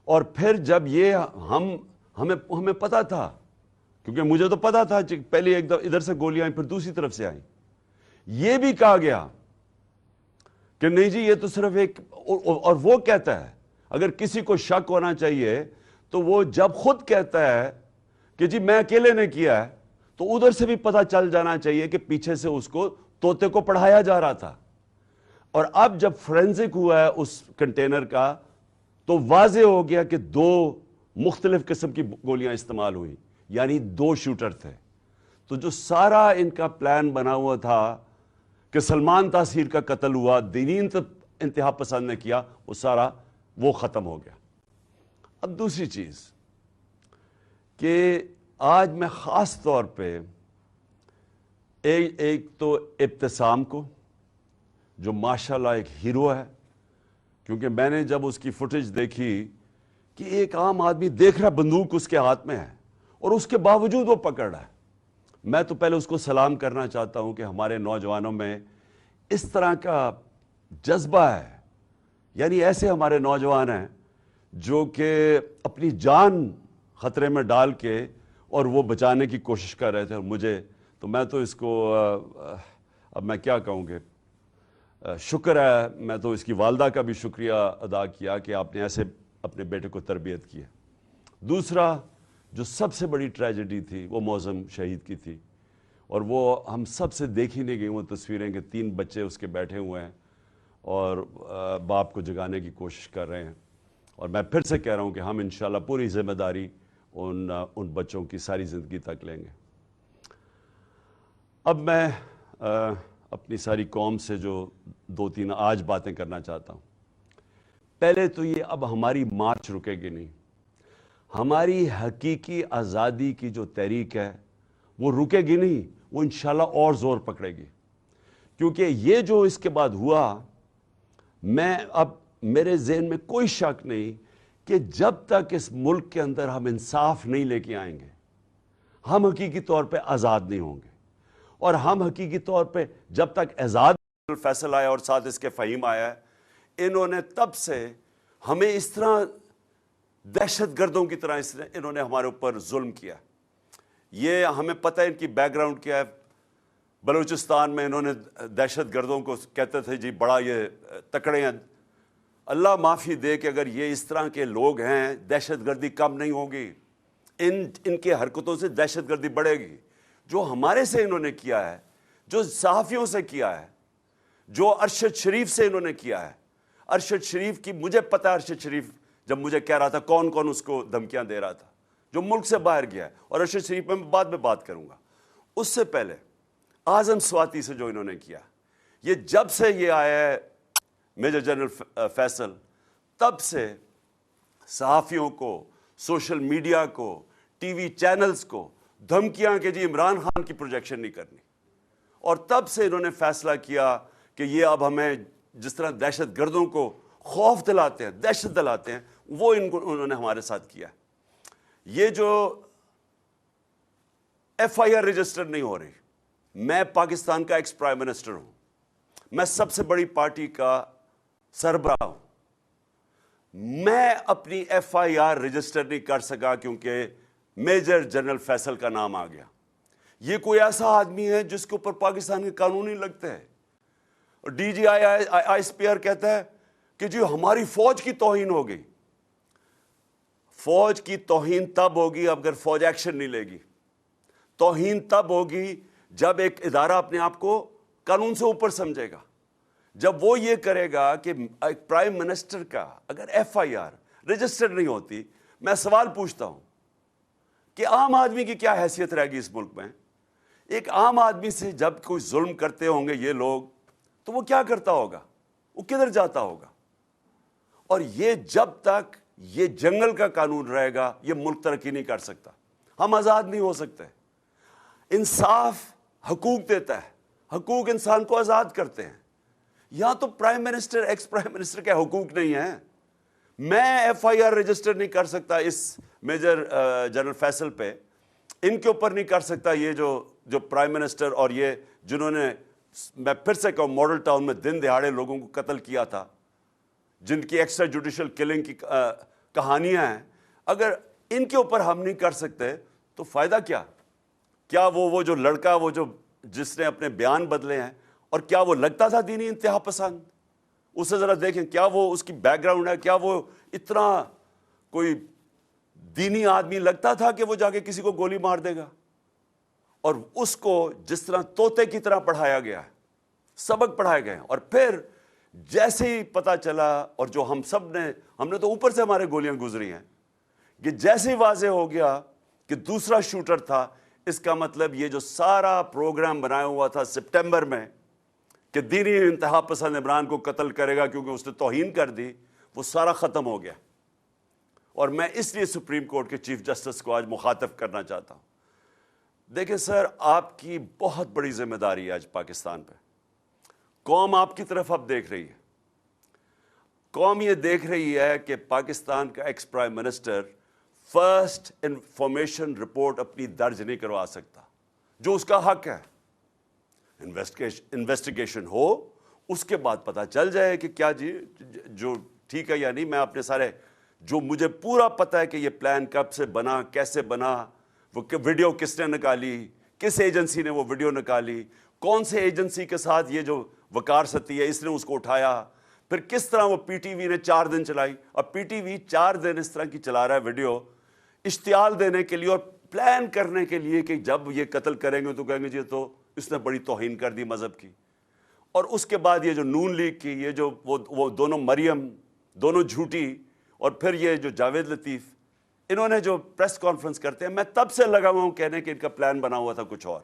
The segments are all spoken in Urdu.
اور پھر جب یہ ہمیں پتا تھا، کیونکہ مجھے تو پتا تھا، پہلے ایک ادھر سے گولیاں آئیں پھر دوسری طرف سے آئیں، یہ بھی کہا گیا کہ نہیں جی یہ تو صرف ایک، اور وہ کہتا ہے اگر کسی کو شک ہونا چاہیے تو وہ جب خود کہتا ہے کہ جی میں اکیلے نے کیا ہے، تو ادھر سے بھی پتہ چل جانا چاہیے کہ پیچھے سے اس کو طوطے کو پڑھایا جا رہا تھا۔ اور اب جب فورینزک ہوا ہے اس کنٹینر کا تو واضح ہو گیا کہ 2 مختلف قسم کی گولیاں استعمال ہوئی، یعنی 2 شوٹر تھے۔ تو جو سارا ان کا پلان بنا ہوا تھا کہ سلمان تاثیر کا قتل ہوا، دینین انتہا پسند نے کیا، وہ سارا وہ ختم ہو گیا۔ اب دوسری چیز کہ آج میں خاص طور پہ ایک تو ابتسام کو، جو ماشاءاللہ ایک ہیرو ہے، کیونکہ میں نے جب اس کی فوٹیج دیکھی کہ ایک عام آدمی دیکھ رہا بندوق اس کے ہاتھ میں ہے اور اس کے باوجود وہ پکڑ رہا ہے، میں تو پہلے اس کو سلام کرنا چاہتا ہوں کہ ہمارے نوجوانوں میں اس طرح کا جذبہ ہے، یعنی ایسے ہمارے نوجوان ہیں جو کہ اپنی جان خطرے میں ڈال کے اور وہ بچانے کی کوشش کر رہے تھے، اور میں تو اس کو اب میں کیا کہوں گے، شکر ہے، میں تو اس کی والدہ کا بھی شکریہ ادا کیا کہ آپ نے ایسے اپنے بیٹے کو تربیت کی ہے۔ دوسرا جو سب سے بڑی ٹریجڈی تھی وہ معظم شہید کی تھی، اور وہ ہم سب سے دیکھی نہیں گئی وہ تصویریں کہ 3 بچے اس کے بیٹھے ہوئے ہیں اور باپ کو جگانے کی کوشش کر رہے ہیں، اور میں پھر سے کہہ رہا ہوں کہ ہم انشاءاللہ پوری ذمہ داری ان بچوں کی ساری زندگی تک لیں گے۔ اب میں اپنی ساری قوم سے جو 2-3 آج باتیں کرنا چاہتا ہوں۔ پہلے تو یہ اب ہماری مارچ رکے گی نہیں، ہماری حقیقی آزادی کی جو تحریک ہے وہ رکے گی نہیں، وہ انشاءاللہ اور زور پکڑے گی، کیونکہ یہ جو اس کے بعد ہوا، اب میرے ذہن میں کوئی شک نہیں کہ جب تک اس ملک کے اندر ہم انصاف نہیں لے کے آئیں گے، ہم حقیقی طور پہ آزاد نہیں ہوں گے۔ اور ہم حقیقی طور پہ جب تک آزاد فیصل آیا اور ساتھ اس کے فہیم آیا ہے، انہوں نے تب سے ہمیں اس طرح دہشت گردوں کی طرح انہوں نے ہمارے اوپر ظلم کیا۔ یہ ہمیں پتہ ہے ان کی بیک گراؤنڈ کیا ہے۔ بلوچستان میں انہوں نے دہشت گردوں کو کہتے تھے جی بڑا یہ تکڑے ہیں، اللہ معافی دے کہ اگر یہ اس طرح کے لوگ ہیں دہشت گردی کم نہیں ہوگی، ان کے حرکتوں سے دہشت گردی بڑھے گی۔ جو ہمارے سے انہوں نے کیا ہے، جو صحافیوں سے کیا ہے، جو ارشد شریف سے انہوں نے کیا ہے، ارشد شریف کی مجھے پتہ ہے، ارشد شریف جب مجھے کہہ رہا تھا کون کون اس کو دھمکیاں دے رہا تھا، جو ملک سے باہر گیا ہے، اور ارشد شریف میں بعد میں بات کروں گا۔ اس سے پہلے اعظم سواتی سے جو انہوں نے کیا، یہ جب سے یہ آیا ہے میجر جنرل فیصل، تب سے صحافیوں کو، سوشل میڈیا کو، ٹی وی چینلز کو دھمکیاں کہ جی عمران خان کی پروجیکشن نہیں کرنی، اور تب سے انہوں نے فیصلہ کیا کہ یہ اب ہمیں جس طرح دہشت گردوں کو خوف دلاتے ہیں، دہشت دلاتے ہیں، وہ انہوں نے ہمارے ساتھ کیا۔ یہ جو ایف آئی آر رجسٹر نہیں ہو رہی، میں پاکستان کا ایکس پرائم منسٹر ہوں، میں سب سے بڑی پارٹی کا سربراہ ہوں، میں اپنی ایف آئی آر رجسٹر نہیں کر سکا کیونکہ میجر جنرل فیصل کا نام آ گیا۔ یہ کوئی ایسا آدمی ہے جس کے اوپر پاکستان کے قانون نہیں لگتے ہیں، اور D G I S P R کہتا ہے کہ جی ہماری فوج کی توہین ہو گئی۔ فوج کی توہین تب ہوگی اگر فوج ایکشن نہیں لے گی، توہین تب ہوگی جب ایک ادارہ اپنے آپ کو قانون سے اوپر سمجھے گا، جب وہ یہ کرے گا کہ ایک پرائم منسٹر کا اگر ایف آئی آر رجسٹر نہیں ہوتی۔ میں سوال پوچھتا ہوں کہ عام آدمی کی کیا حیثیت رہے گی اس ملک میں؟ ایک عام آدمی سے جب کوئی ظلم کرتے ہوں گے یہ لوگ، تو وہ کیا کرتا ہوگا، وہ کدھر جاتا ہوگا؟ اور یہ جب تک یہ جنگل کا قانون رہے گا یہ ملک ترقی نہیں کر سکتا، ہم آزاد نہیں ہو سکتے۔ انصاف حقوق دیتا ہے، حقوق انسان کو آزاد کرتے ہیں۔ یہاں تو prime minister, x prime minister کے حقوق نہیں ہیں۔ میں ایف آئی آر رجسٹر نہیں کر سکتا اس میجر جنرل فیصل پہ، ان کے اوپر نہیں کر سکتا۔ یہ جو پرائم منسٹر اور یہ جنہوں نے، میں پھر سے کہوں، ماڈل ٹاؤن میں دن دہاڑے لوگوں کو قتل کیا تھا، جن کی ایکسٹرا جوڈیشل کلنگ کی کہانیاں ہیں، اگر ان کے اوپر ہم نہیں کر سکتے تو فائدہ کیا؟ کیا وہ جو لڑکا جس نے اپنے بیان بدلے ہیں، اور کیا وہ لگتا تھا دینی انتہا پسند؟ اسے ذرا دیکھیں، کیا وہ اس کی بیک گراؤنڈ ہے، کیا وہ اتنا کوئی دینی آدمی لگتا تھا کہ وہ جا کے کسی کو گولی مار دے گا؟ اور اس کو جس طرح طوطے کی طرح پڑھایا گیا ہے، سبق پڑھائے گئے ہیں، اور پھر جیسے ہی پتا چلا، اور جو ہم نے تو اوپر سے ہمارے گولیاں گزری ہیں، کہ جیسے ہی واضح ہو گیا کہ دوسرا شوٹر تھا، اس کا مطلب یہ جو سارا پروگرام بنایا ہوا تھا سپٹمبر میں کہ دینی انتہا پسند عمران کو قتل کرے گا کیونکہ اس نے توہین کر دی، وہ سارا ختم ہو گیا۔ اور میں اس لیے سپریم کورٹ کے چیف جسٹس کو آج مخاطب کرنا چاہتا ہوں۔ دیکھیں سر، آپ کی بہت بڑی ذمہ داری ہے آج پاکستان پہ۔ قوم آپ کی طرف اب دیکھ رہی ہے۔ قوم یہ دیکھ رہی ہے کہ پاکستان کا ex prime minister first information report اپنی درج نہیں کروا سکتا، جو اس کا حق ہے۔ انویسٹیگیشن ہو، اس کے بعد پتہ چل جائے کہ کیا جو ٹھیک ہے یا نہیں۔ میں اپنے سارے جو مجھے پورا پتہ ہے کہ یہ پلان کب سے بنا، کیسے بنا، وہ ویڈیو کس نے نکالی، کس ایجنسی نے وہ ویڈیو نکالی، کون سے ایجنسی کے ساتھ یہ جو وقار ستی ہے اس نے اس کو اٹھایا، پھر کس طرح وہ پی ٹی وی نے 4 دن چلائی۔ اب پی ٹی وی 4 دن اس طرح کی چلا رہا ہے ویڈیو، اشتعال دینے کے لیے اور پلان کرنے کے لیے کہ جب یہ قتل کریں گے تو کہیں گے جی تو اس نے بڑی توہین کر دی مذہب کی۔ اور اس کے بعد یہ جو نون لیگ کی، یہ جو وہ دونوں مریم، دونوں جھوٹی، اور پھر یہ جو جاوید لطیف، انہوں نے جو پریس کانفرنس کرتے ہیں، میں تب سے لگا ہوا ہوں کہنے کہ ان کا پلان بنا ہوا تھا کچھ اور۔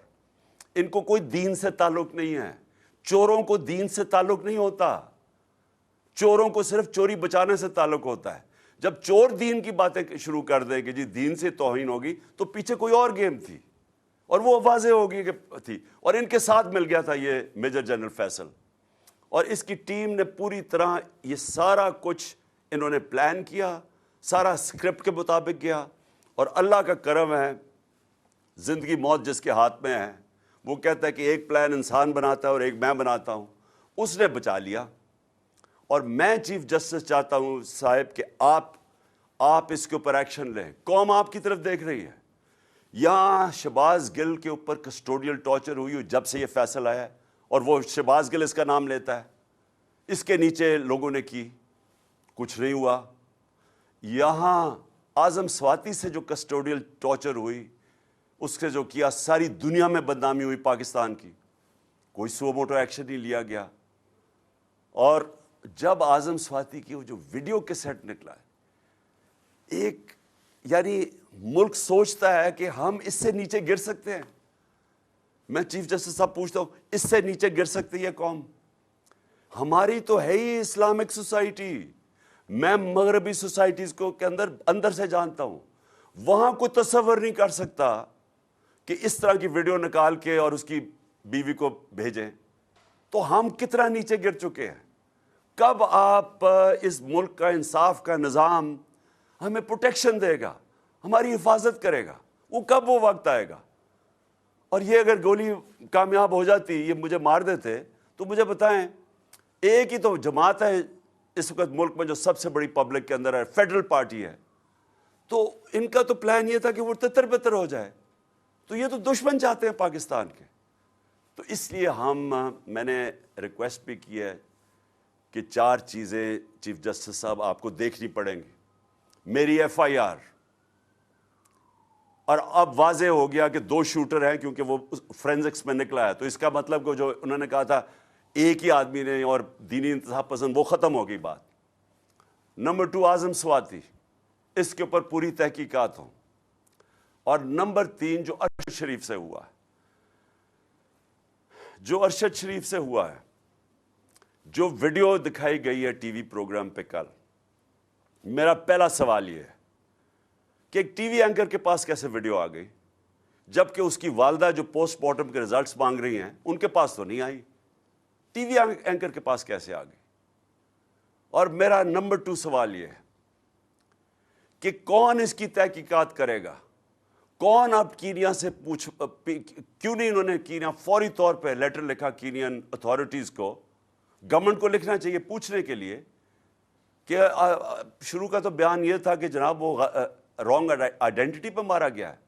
ان کو کوئی دین سے تعلق نہیں ہے۔ چوروں کو دین سے تعلق نہیں ہوتا، چوروں کو صرف چوری بچانے سے تعلق ہوتا ہے۔ جب چور دین کی باتیں شروع کر دے کہ جی دین سے توہین ہوگی، تو پیچھے کوئی اور گیم تھی، اور وہ واضح ہوگی کہ تھی۔ اور ان کے ساتھ مل گیا تھا یہ میجر جنرل فیصل، اور اس کی ٹیم نے پوری طرح یہ سارا کچھ انہوں نے پلان کیا، سارا اسکرپٹ کے مطابق کیا۔ اور اللہ کا کرم ہے، زندگی موت جس کے ہاتھ میں ہے، وہ کہتا ہے کہ ایک پلان انسان بناتا ہے اور ایک میں بناتا ہوں، اس نے بچا لیا۔ اور میں چیف جسٹس چاہتا ہوں صاحب کہ آپ اس کے اوپر ایکشن لیں۔ قوم آپ کی طرف دیکھ رہی ہے۔ یہاں شہباز گل کے اوپر کسٹوڈیل ٹارچر ہوئی جب سے یہ فیصلہ آیا ہے، اور وہ شہباز گل اس کا نام لیتا ہے، اس کے نیچے لوگوں نے کی، کچھ نہیں ہوا۔ یہاں اعظم سواتی سے جو کسٹوڈیل ٹارچر ہوئی، اس سے جو کیا، ساری دنیا میں بدنامی ہوئی پاکستان کی، کوئی سو موٹو ایکشن نہیں لیا گیا۔ اور جب اعظم سواتی کی وہ جو ویڈیو کے سیٹ نکلا ہے، ایک یعنی ملک سوچتا ہے کہ ہم اس سے نیچے گر سکتے ہیں۔ میں چیف جسٹس صاحب پوچھتا ہوں، اس سے نیچے گر سکتی ہے قوم؟ ہماری تو ہے ہی اسلامک سوسائٹی۔ میں مغربی سوسائٹیز کو کے اندر سے جانتا ہوں، وہاں کوئی تصور نہیں کر سکتا کہ اس طرح کی ویڈیو نکال کے اور اس کی بیوی کو بھیجیں۔ تو ہم کتنا نیچے گر چکے ہیں۔ کب آپ اس ملک کا انصاف کا نظام ہمیں پروٹیکشن دے گا، ہماری حفاظت کرے گا؟ وہ کب وہ وقت آئے گا؟ اور یہ اگر گولی کامیاب ہو جاتی، یہ مجھے مار دیتے، تو مجھے بتائیں، ایک ہی تو جماعت ہے اس وقت ملک میں جو سب سے بڑی پبلک کے اندر ہے، فیڈرل پارٹی ہے، تو ان کا تو پلان یہ تھا کہ وہ تتر بتر ہو جائے۔ تو یہ تو دشمن چاہتے ہیں پاکستان کے۔ تو اس لیے میں نے ریکویسٹ بھی کی ہے کہ 4 چیزیں چیف جسٹس صاحب آپ کو دیکھنی پڑیں گی۔ میری ایف آئی آر، اور اب واضح ہو گیا کہ 2 شوٹر ہیں کیونکہ وہ فرینزکس میں نکلا ہے، تو اس کا مطلب کہ جو انہوں نے کہا تھا ایک ہی آدمی نے اور دینی انتہا پسند، وہ ختم ہو گئی بات۔ نمبر 2 اعظم سواتی، اس کے اوپر پوری تحقیقات ہوں۔ اور نمبر 3 جو ارشد شریف سے ہوا ہے، جو ارشد شریف سے ہوا ہے، جو ویڈیو دکھائی گئی ہے ٹی وی پروگرام پہ کل، میرا پہلا سوال یہ ہے کہ ایک ٹی وی اینکر کے پاس کیسے ویڈیو آ گئی، جبکہ اس کی والدہ جو پوسٹ مارٹم کے ریزلٹس مانگ رہی ہیں ان کے پاس تو نہیں آئی، ٹی وی اینکر کے پاس کیسے آ گئی؟ اور میرا نمبر 2 سوال یہ ہے کہ کون اس کی تحقیقات کرے گا؟ کون اب کینیا سے کیوں نہیں انہوں نے کینیا فوری طور پہ لیٹر لکھا کینین اتھارٹیز کو، گورنمنٹ کو لکھنا چاہیے پوچھنے کے لیے کہ شروع کا تو بیان یہ تھا کہ جناب وہ رانگ آئیڈینٹی پہ مارا گیا ہے،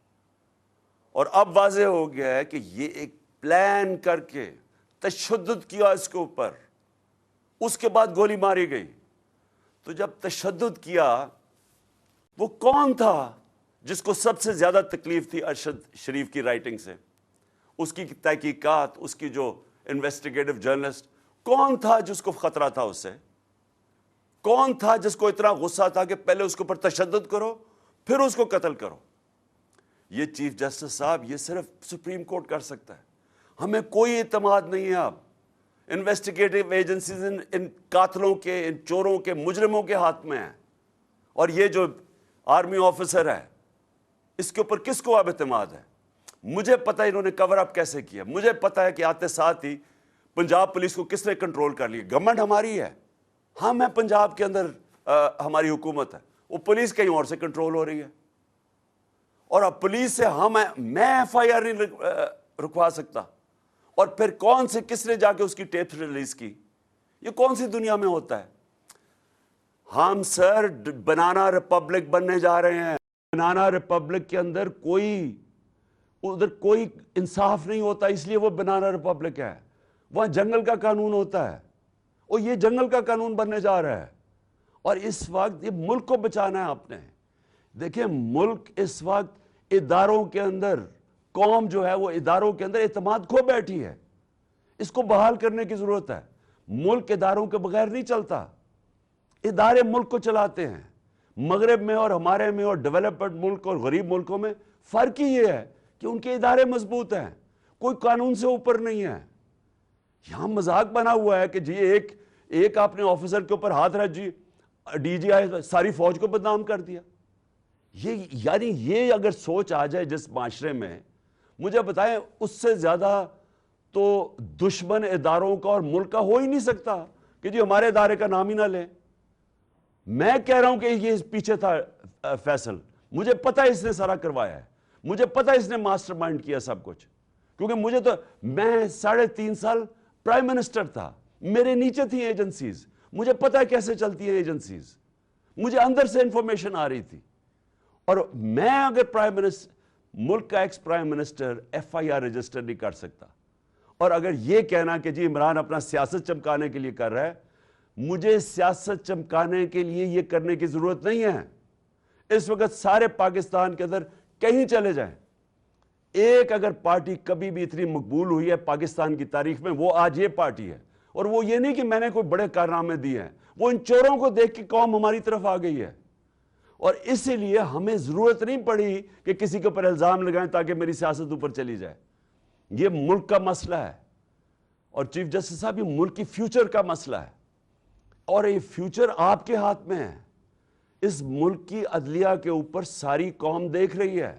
اور اب واضح ہو گیا ہے کہ یہ ایک پلان کر کے تشدد کیا اس کے اوپر، اس کے بعد گولی ماری گئی۔ تو جب تشدد کیا، وہ کون تھا جس کو سب سے زیادہ تکلیف تھی ارشد شریف کی رائٹنگ سے، اس کی تحقیقات، اس کی جو انویسٹیگیٹو جرنلسٹ، کون تھا جس کو خطرہ تھا اس سے؟ کون تھا جس کو اتنا غصہ تھا کہ پہلے اس کے اوپر تشدد کرو پھر اس کو قتل کرو؟ یہ چیف جسٹس صاحب، یہ صرف سپریم کورٹ کر سکتا ہے۔ ہمیں کوئی اعتماد نہیں ہے اب۔ انویسٹیگیٹو ایجنسیز ان قاتلوں کے، ان چوروں کے، مجرموں کے ہاتھ میں ہیں، اور یہ جو آرمی آفیسر ہے، اس کے اوپر کس کو اب اعتماد ہے؟ مجھے پتہ ہے انہوں نے کور اپ کیسے کیا، مجھے پتہ ہے کہ آتے ساتھ ہی پنجاب پولیس کو کس نے کنٹرول کر لیا۔ گورنمنٹ ہماری ہے، ہم ہیں پنجاب کے اندر، ہماری حکومت ہے، وہ پولیس کہیں اور سے کنٹرول ہو رہی ہے، اور اب پولیس سے میں ایف آئی آر نہیں رکوا سکتا، اور پھر کون سے کس نے جا کے اس کی ٹیپ ریلیز کی؟ یہ کون سی دنیا میں ہوتا ہے؟ ہم سر بنانا ریپبلک بننے جا رہے ہیں۔ بنانا ریپبلک کے اندر ادھر کوئی انصاف نہیں ہوتا، اس لیے وہ بنانا ریپبلک ہے۔ وہاں جنگل کا قانون ہوتا ہے، اور یہ جنگل کا قانون بننے جا رہا ہے، اور اس وقت یہ ملک کو بچانا ہے آپ نے۔ دیکھیں، ملک اس وقت اداروں کے اندر، قوم جو ہے وہ اداروں کے اندر اعتماد کھو بیٹھی ہے، اس کو بحال کرنے کی ضرورت ہے۔ ملک اداروں کے بغیر نہیں چلتا، ادارے ملک کو چلاتے ہیں۔ مغرب میں اور ہمارے میں اور ڈیولپڈ ملک اور غریب ملکوں میں فرق ہی یہ ہے کہ ان کے ادارے مضبوط ہیں، کوئی قانون سے اوپر نہیں ہے۔ یہاں مذاق بنا ہوا ہے کہ جی ایک آپ نے آفیسر کے اوپر ہاتھ رکھ، جی ڈی جی آئی ساری فوج کو بدنام کر دیا۔ یعنی یہ اگر سوچ آ جائے جس معاشرے میں، مجھے بتائیں اس سے زیادہ تو دشمن اداروں کا اور ملک کا ہو ہی نہیں سکتا کہ جی ہمارے ادارے کا نام ہی نہ لیں۔ میں کہہ رہا ہوں کہ یہ پیچھے تھا فیصل، مجھے پتا اس نے سارا کروایا ہے، مجھے پتا اس نے ماسٹر مائنڈ کیا سب کچھ، کیونکہ میں 3.5 سال پرائم منسٹر تھا، میرے نیچے تھی ایجنسیز، مجھے پتا کیسے چلتی ہیں ایجنسیز، مجھے اندر سے انفارمیشن آ رہی تھی۔ اور میں اگر ملک کا ex prime minister F I R register نہیں کر سکتا، اور اگر یہ کہنا کہ جی عمران اپنا سیاست چمکانے کے لیے کر رہا ہے، مجھے سیاست چمکانے کے لیے یہ کرنے کی ضرورت نہیں ہے۔ اس وقت سارے پاکستان کے اندر کہیں چلے جائیں، ایک اگر پارٹی کبھی بھی اتنی مقبول ہوئی ہے پاکستان کی تاریخ میں، وہ آج یہ پارٹی ہے۔ اور وہ یہ نہیں کہ میں نے کوئی بڑے کارنامے دیے ہیں، وہ ان چوروں کو دیکھ کے قوم ہماری طرف آ گئی ہے، اور اسی لیے ہمیں ضرورت نہیں پڑی کہ کسی کے اوپر الزام لگائیں تاکہ میری سیاست اوپر چلی جائے۔ یہ ملک کا مسئلہ ہے، اور چیف جسٹس صاحب یہ ملک کی فیوچر کا مسئلہ ہے، اور یہ فیوچر آپ کے ہاتھ میں ہے۔ اس ملک کی عدلیہ کے اوپر ساری قوم دیکھ رہی ہے۔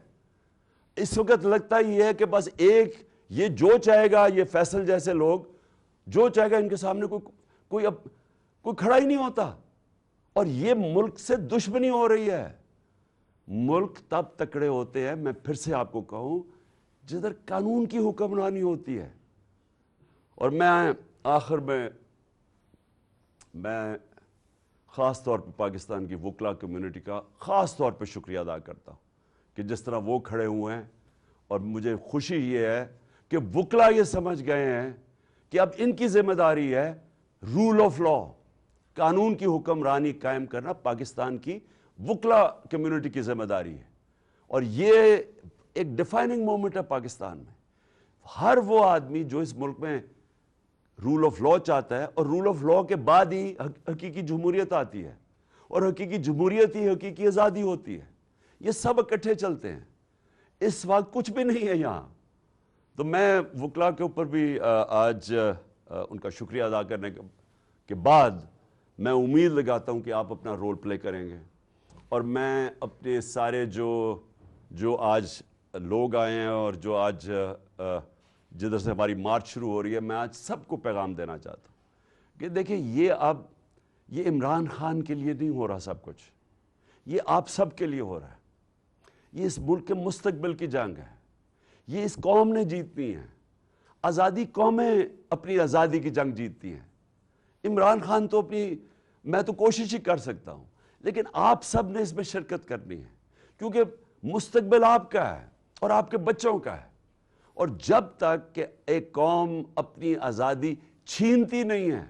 اس وقت لگتا ہی ہے کہ بس یہ جو چاہے گا، یہ فیصل جیسے لوگ جو چاہے گا، ان کے سامنے کوئی کھڑا ہی نہیں ہوتا، اور یہ ملک سے دشمنی ہو رہی ہے۔ ملک تب تکڑے ہوتے ہیں، میں پھر سے آپ کو کہوں، جدھر قانون کی حکمرانی ہوتی ہے۔ اور میں آخر میں خاص طور پہ پاکستان کی وکلا کمیونٹی کا خاص طور پہ شکریہ ادا کرتا ہوں کہ جس طرح وہ کھڑے ہوئے ہیں، اور مجھے خوشی یہ ہے کہ وکلا یہ سمجھ گئے ہیں کہ اب ان کی ذمہ داری ہے رول آف لا، قانون کی حکمرانی قائم کرنا پاکستان کی وکلا کمیونٹی کی ذمہ داری ہے۔ اور یہ ایک ڈیفائننگ مومنٹ ہے پاکستان میں۔ ہر وہ آدمی جو اس ملک میں رول آف لا چاہتا ہے، اور رول آف لا کے بعد ہی حقیقی جمہوریت آتی ہے، اور حقیقی جمہوریت ہی حقیقی آزادی ہوتی ہے، یہ سب اکٹھے چلتے ہیں۔ اس وقت کچھ بھی نہیں ہے یہاں۔ تو میں وکلا کے اوپر بھی آج ان کا شکریہ ادا کرنے کے بعد میں امید لگاتا ہوں کہ آپ اپنا رول پلے کریں گے، اور میں اپنے سارے جو آج لوگ آئے ہیں اور جو آج جدھر سے ہماری مارچ شروع ہو رہی ہے، میں آج سب کو پیغام دینا چاہتا ہوں کہ دیکھیں یہ عمران خان کے لیے نہیں ہو رہا سب کچھ، یہ آپ سب کے لیے ہو رہا ہے۔ یہ اس ملک کے مستقبل کی جنگ ہے، یہ اس قوم نے جیتنی ہے۔ آزادی قومیں اپنی آزادی کی جنگ جیتتی ہیں۔ عمران خان تو اپنی میں تو کوشش ہی کر سکتا ہوں، لیکن آپ سب نے اس میں شرکت کرنی ہے، کیونکہ مستقبل آپ کا ہے اور آپ کے بچوں کا ہے۔ اور جب تک کہ ایک قوم اپنی آزادی چھینتی نہیں ہے،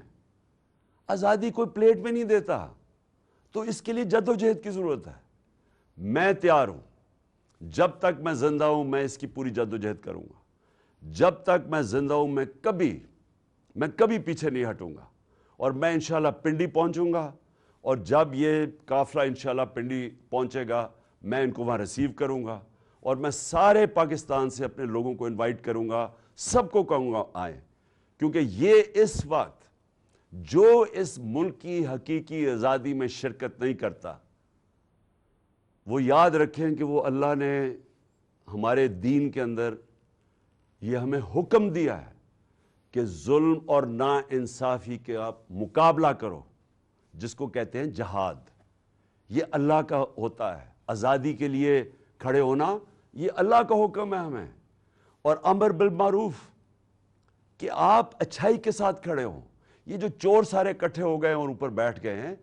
آزادی کوئی پلیٹ میں نہیں دیتا، تو اس کے لیے جد و جہد کی ضرورت ہے۔ میں تیار ہوں، جب تک میں زندہ ہوں میں اس کی پوری جد و جہد کروں گا۔ جب تک میں زندہ ہوں میں کبھی پیچھے نہیں ہٹوں گا، اور میں انشاءاللہ پنڈی پہنچوں گا، اور جب یہ قافلہ انشاءاللہ پنڈی پہنچے گا میں ان کو وہاں ریسیو کروں گا، اور میں سارے پاکستان سے اپنے لوگوں کو انوائٹ کروں گا، سب کو کہوں گا آئیں، کیونکہ یہ اس وقت جو اس ملک کی حقیقی آزادی میں شرکت نہیں کرتا، وہ یاد رکھیں کہ وہ اللہ نے ہمارے دین کے اندر یہ ہمیں حکم دیا ہے کہ ظلم اور نا انصافی کے آپ مقابلہ کرو، جس کو کہتے ہیں جہاد۔ یہ اللہ کا ہوتا ہے، آزادی کے لیے کھڑے ہونا یہ اللہ کا حکم ہے ہمیں، اور امر بالمعروف کہ آپ اچھائی کے ساتھ کھڑے ہوں۔ یہ جو چور سارے اکٹھے ہو گئے اور اوپر بیٹھ گئے ہیں،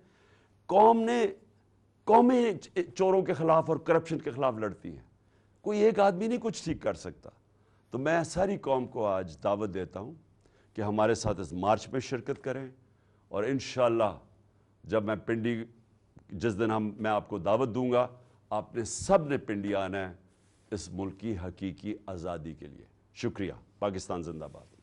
قومیں چوروں کے خلاف اور کرپشن کے خلاف لڑتی ہیں، کوئی ایک آدمی نہیں کچھ ٹھیک کر سکتا۔ تو میں ساری قوم کو آج دعوت دیتا ہوں کہ ہمارے ساتھ اس مارچ میں شرکت کریں، اور انشاءاللہ جب میں پنڈی جس دن میں آپ کو دعوت دوں گا، آپ نے سب نے پنڈی آنا ہے اس ملک کی حقیقی آزادی کے لیے۔ شکریہ۔ پاکستان زندہ باد۔